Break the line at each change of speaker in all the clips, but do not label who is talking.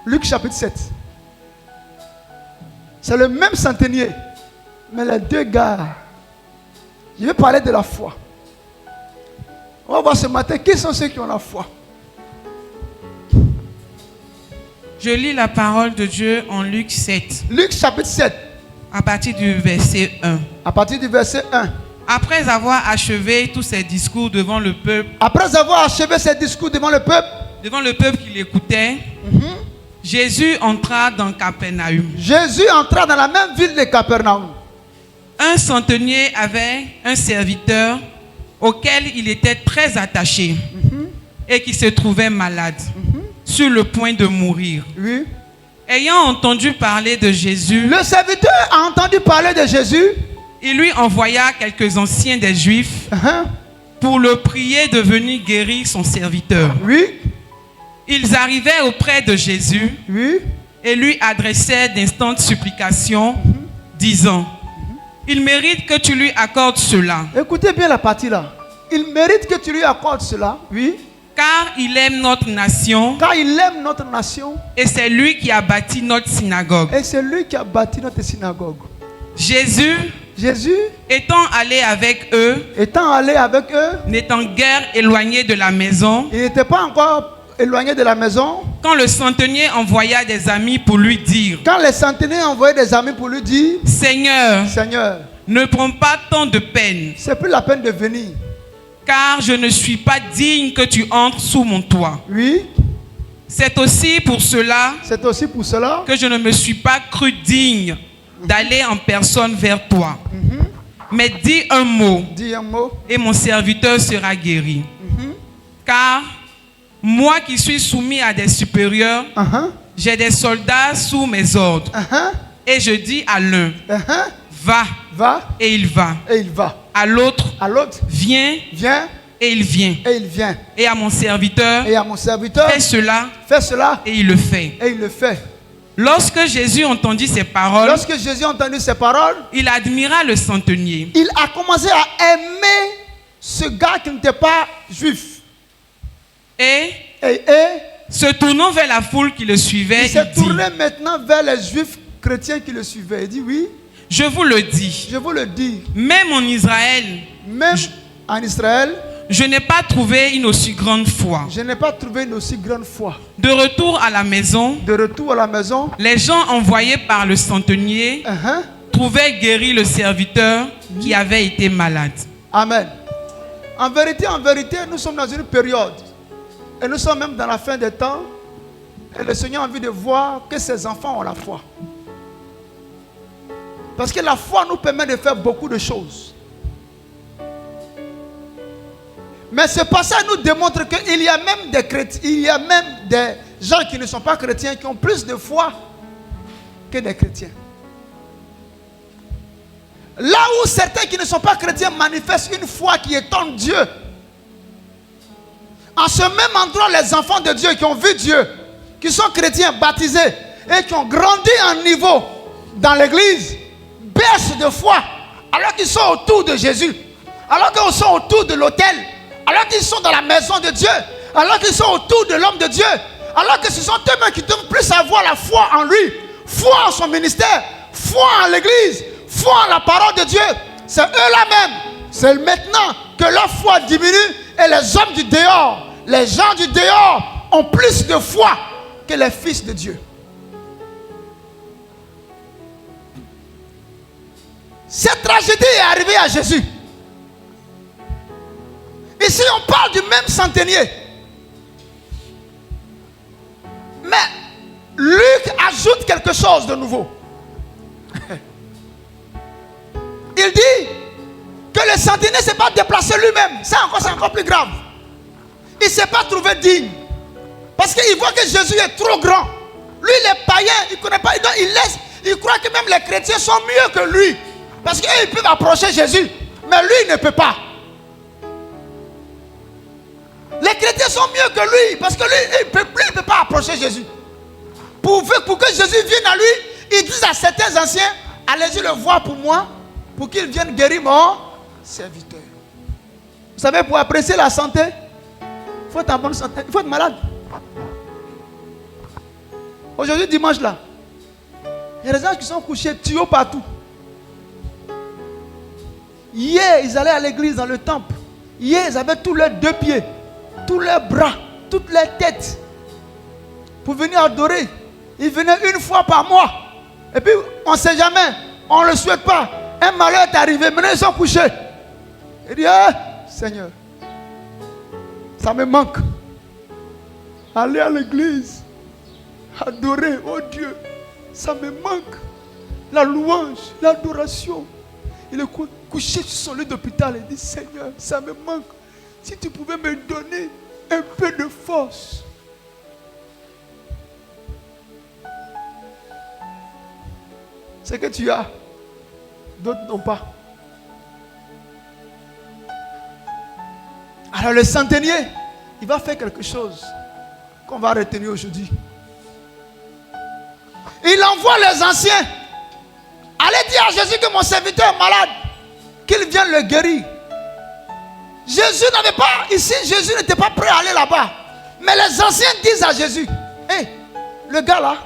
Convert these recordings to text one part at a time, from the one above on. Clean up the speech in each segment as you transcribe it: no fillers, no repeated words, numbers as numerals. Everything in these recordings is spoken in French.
Luc chapitre 7. C'est le même centenier. Mais les deux gars, je vais parler de la foi. On va voir ce matin qui sont ceux qui ont la foi.
Je lis la parole de Dieu en Luc 7.
Luc chapitre 7.
À partir du verset 1.
À partir du verset 1.
Après avoir achevé tous ses discours devant le peuple.
Après avoir achevé ses discours devant le peuple.
Devant le peuple qui l'écoutait. Jésus entra dans Capernaum.
Jésus entra dans la même ville de Capernaum.
Un centenier avait un serviteur auquel il était très attaché et qui se trouvait malade, sur le point de mourir.
Oui.
Ayant entendu parler de Jésus,
le serviteur a entendu parler de Jésus.
Il lui envoya quelques anciens des Juifs pour le prier de venir guérir son serviteur.
Oui.
Ils arrivaient auprès de Jésus et lui adressaient d'instantes supplications, disant: il mérite que tu lui accordes cela.
Écoutez bien la partie là. Il mérite que tu lui accordes cela. Oui.
Car il aime notre nation.
Car il aime notre nation.
Et c'est lui qui a bâti notre synagogue.
Et c'est lui qui a bâti notre synagogue.
Jésus, étant allé avec eux, n'étant guère éloigné de la maison,
il n'était pas encore éloigné de la maison.
Quand le centenier envoya des amis pour lui dire, Seigneur, ne prends pas tant de peine.
C'est plus la peine de venir.
Car je ne suis pas digne que tu entres sous mon toit.
Oui.
C'est aussi pour cela
que
je ne me suis pas cru digne d'aller en personne vers toi. Mais dis un mot, et mon serviteur sera guéri. Car moi qui suis soumis à des supérieurs, j'ai des soldats sous mes ordres. Et je dis à l'un, va, et il va. À l'autre, viens, et il vient. Et à mon serviteur, fais cela, et il le fait. Lorsque Jésus entendit ces paroles, il admira le centenier.
Il a commencé à aimer ce gars qui n'était pas juif.
Et se tournant vers la foule qui le suivait,
il s'est tourné maintenant vers les juifs chrétiens qui le suivaient. Il dit oui.
Je vous le dis. Même en Israël. Je n'ai pas trouvé une aussi grande foi. De retour à la maison, les gens envoyés par le centenier trouvaient guéri le serviteur qui avait été malade.
Amen. En vérité, nous sommes dans une période. Et nous sommes même dans la fin des temps. Et le Seigneur a envie de voir que ses enfants ont la foi. Parce que la foi nous permet de faire beaucoup de choses. Mais ce passage nous démontre qu'il y a même des chrétiens, il y a même des gens qui ne sont pas chrétiens qui ont plus de foi que des chrétiens. Là où certains qui ne sont pas chrétiens manifestent une foi qui étonne Dieu. En ce même endroit, les enfants de Dieu qui ont vu Dieu, qui sont chrétiens, baptisés et qui ont grandi en niveau dans l'église, baissent de foi alors qu'ils sont autour de Jésus, alors qu'ils sont autour de l'autel, alors qu'ils sont dans la maison de Dieu, alors qu'ils sont autour de l'homme de Dieu, alors que ce sont eux-mêmes qui doivent plus avoir la foi en lui, foi en son ministère, foi en l'église, foi en la parole de Dieu. C'est eux-là même. C'est maintenant que leur foi diminue et les hommes du dehors, les gens du dehors ont plus de foi que les fils de Dieu. Cette tragédie est arrivée à Jésus. Ici, on parle du même centenier. Mais Luc ajoute quelque chose de nouveau. Il dit que le centenier ne s'est pas déplacé lui-même. C'est encore plus grave. Il ne s'est pas trouvé digne. Parce qu'il voit que Jésus est trop grand. Lui, les païens, il ne connaît pas. Il croit que même les chrétiens sont mieux que lui. Parce qu'eux, ils peuvent approcher Jésus. Mais lui, il ne peut pas. Les chrétiens sont mieux que lui. Parce que lui, il ne peut pas approcher Jésus. Pour que Jésus vienne à lui, il dit à certains anciens, allez-y le voir pour moi, pour qu'il vienne guérir mon serviteur. Vous savez, pour apprécier la santé, il faut être en bonne santé. Il faut être malade. Aujourd'hui, dimanche là, il y a des gens qui sont couchés, tuyaux partout. Hier, ils allaient à l'église, dans le temple. Hier, ils avaient tous leurs 2 pieds, tous leurs bras, toutes leurs têtes pour venir adorer. Ils venaient une fois par mois. Et puis, on ne sait jamais, on ne le souhaite pas. Un malheur est arrivé, maintenant ils sont couchés. Il dit, Seigneur, ça me manque. Aller à l'église, adorer, oh Dieu, ça me manque. La louange, l'adoration. Il est couché sur son lit d'hôpital et dit, Seigneur, ça me manque. Si tu pouvais me donner un peu de force. Ce que tu as, d'autres n'ont pas. Alors le centenier, il va faire quelque chose qu'on va retenir aujourd'hui. Il envoie les anciens. Allez dire à Jésus que mon serviteur est malade, qu'il vienne le guérir. Jésus n'avait pas, ici Jésus n'était pas prêt à aller là-bas. Mais les anciens disent à Jésus, hé, le gars là,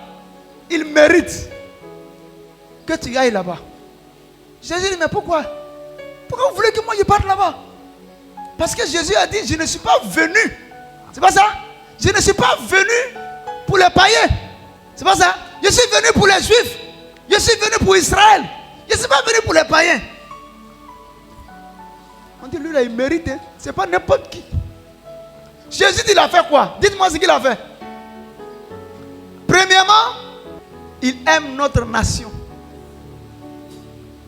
il mérite que tu ailles là-bas. Jésus dit, mais pourquoi? Pourquoi vous voulez que moi je parte là-bas? Parce que Jésus a dit, je ne suis pas venu. C'est pas ça? Je ne suis pas venu pour les païens. C'est pas ça? Je suis venu pour les juifs. Je suis venu pour Israël. Je ne suis pas venu pour les païens. On dit, lui là, il mérite. Hein? Ce n'est pas n'importe qui. Jésus, il a fait quoi? Dites-moi ce qu'il a fait. Premièrement, il aime notre nation.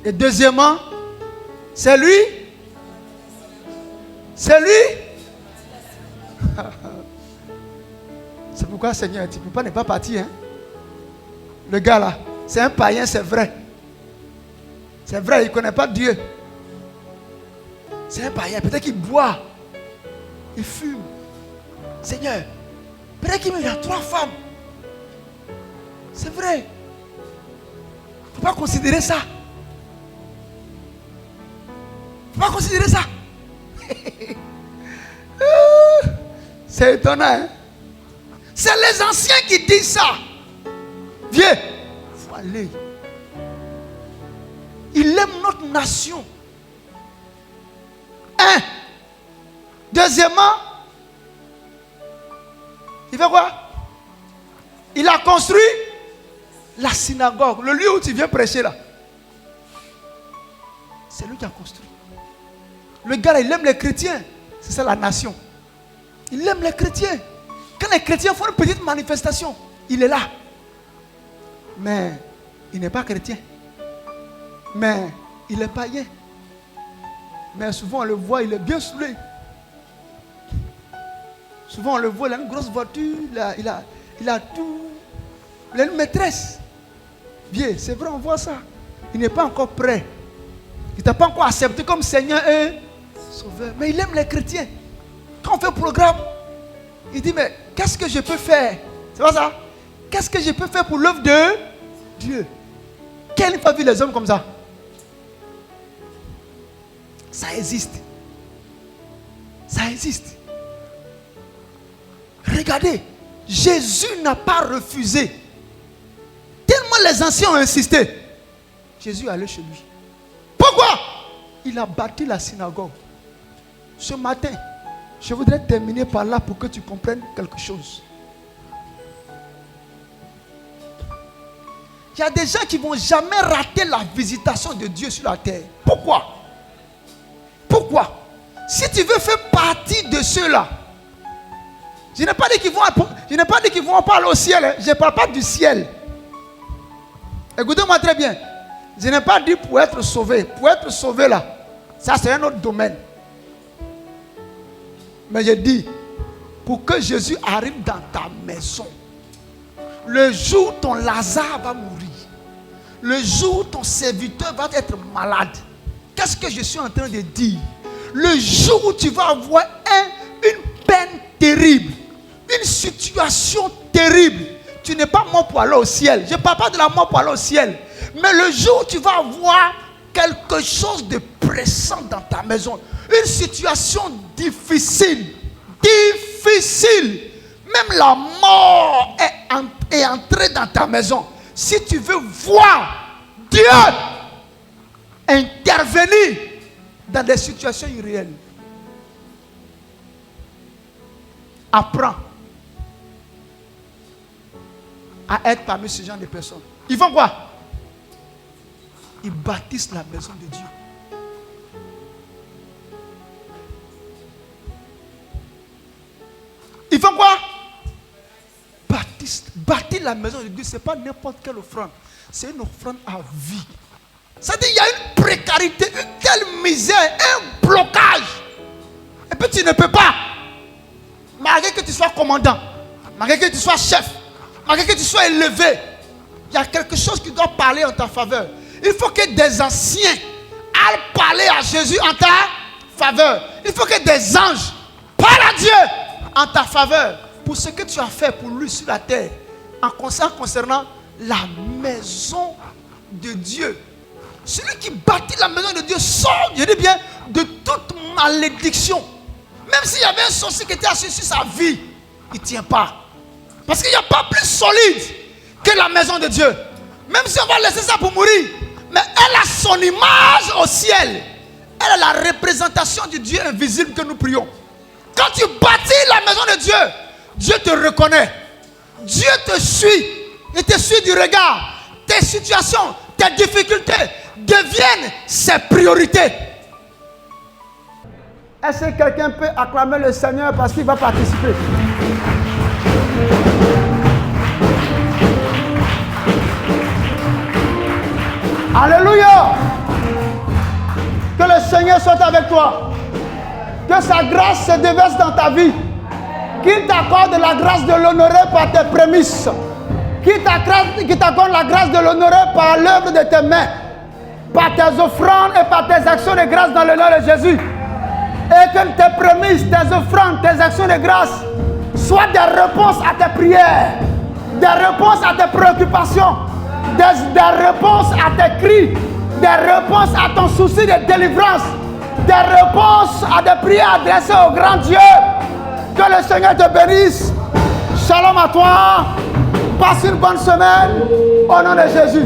Et deuxièmement, c'est lui. C'est lui. C'est pourquoi Seigneur, tu ne peux pas ne pas partir. Hein? Le gars là, c'est un païen, c'est vrai. C'est vrai, il ne connaît pas Dieu. C'est un païen, peut-être qu'il boit. Il fume. Seigneur, peut-être qu'il y a 3 femmes. C'est vrai. Il ne faut pas considérer ça. Il ne faut pas considérer ça. C'est étonnant. Hein? C'est les anciens qui disent ça. Viens. Il faut aller. Il aime notre nation. Un. Deuxièmement, il fait quoi? Il a construit la synagogue, le lieu où tu viens prêcher là. C'est lui qui a construit. Le gars là, il aime les chrétiens. C'est ça la nation. Il aime les chrétiens. Quand les chrétiens font une petite manifestation, il est là. Mais il n'est pas chrétien. Mais il est païen. Mais souvent on le voit, il est bien saoulé. Souvent on le voit, il a une grosse voiture, il a tout. Il a une maîtresse. Bien, c'est vrai, on voit ça. Il n'est pas encore prêt. Il ne t'a pas encore accepté comme Seigneur et Sauveur. Mais il aime les chrétiens. Quand on fait un programme, il dit, mais qu'est-ce que je peux faire? C'est pas ça? Qu'est-ce que je peux faire pour l'œuvre de Dieu? Quelle fois vu les hommes comme ça? Ça existe. Ça existe. Regardez, Jésus n'a pas refusé. Tellement les anciens ont insisté. Jésus est allé chez lui. Pourquoi? Il a bâti la synagogue. Ce matin, je voudrais terminer par là pour que tu comprennes quelque chose. Il y a des gens qui ne vont jamais rater la visitation de Dieu sur la terre. Pourquoi? Pourquoi? Si tu veux faire partie de ceux-là, je n'ai pas dit qu'ils vont pas aller au ciel. Hein. Je ne parle pas du ciel. Écoutez-moi très bien. Je n'ai pas dit pour être sauvé. Pour être sauvé là, ça c'est un autre domaine. Mais je dis, pour que Jésus arrive dans ta maison, le jour où ton Lazare va mourir, le jour où ton serviteur va être malade, qu'est-ce que je suis en train de dire? Le jour où tu vas avoir une peine terrible, une situation terrible, tu n'es pas mort pour aller au ciel. Je ne parle pas de la mort pour aller au ciel. Mais le jour où tu vas avoir quelque chose de pressant dans ta maison, une situation difficile, même la mort est entrée dans maison, si tu veux voir Dieu intervenir dans des situations irréelles, apprends à être parmi ce genre de personnes. Ils font quoi? Ils bâtissent la maison de Dieu. Ils font quoi? Bâtir la maison de Dieu, ce n'est pas n'importe quelle offrande. C'est une offrande à vie. C'est-à-dire qu'il y a une précarité, une telle misère, un blocage. Et puis tu ne peux pas, malgré que tu sois commandant, malgré que tu sois chef, malgré que tu sois élevé, il y a quelque chose qui doit parler en ta faveur. Il faut que des anciens aillent parler à Jésus en ta faveur. Il faut que des anges parlent à Dieu en ta faveur pour ce que tu as fait pour lui sur la terre en concernant la maison de Dieu. Celui qui bâtit la maison de Dieu sort, je dis bien, de toute malédiction. Même s'il y avait un sorcier qui était assis sur sa vie, il ne tient pas. Parce qu'il n'y a pas plus solide que la maison de Dieu. Même si on va laisser ça pour mourir, mais elle a son image au ciel. Elle est la représentation du Dieu invisible que nous prions. Quand tu bâtis la maison de Dieu, Dieu te reconnaît. Dieu te suit. Il te suit du regard. Tes situations, tes difficultés deviennent ses priorités. Est-ce que quelqu'un peut acclamer le Seigneur parce qu'il va participer? Alléluia! Que le Seigneur soit avec toi. Que sa grâce se déverse dans ta vie. Qu'il t'accorde la grâce de l'honorer par tes prémices. Qu'il t'accorde la grâce de l'honorer par l'œuvre de tes mains. Par tes offrandes et par tes actions de grâce dans le nom de Jésus. Et que tes prémices, tes offrandes, tes actions de grâce soient des réponses à tes prières. Des réponses à tes préoccupations. Des réponses à tes cris. Des réponses à ton souci de délivrance. Des réponses à des prières adressées au grand Dieu. Que le Seigneur te bénisse. Shalom à toi. Passe une bonne semaine. Au nom de Jésus.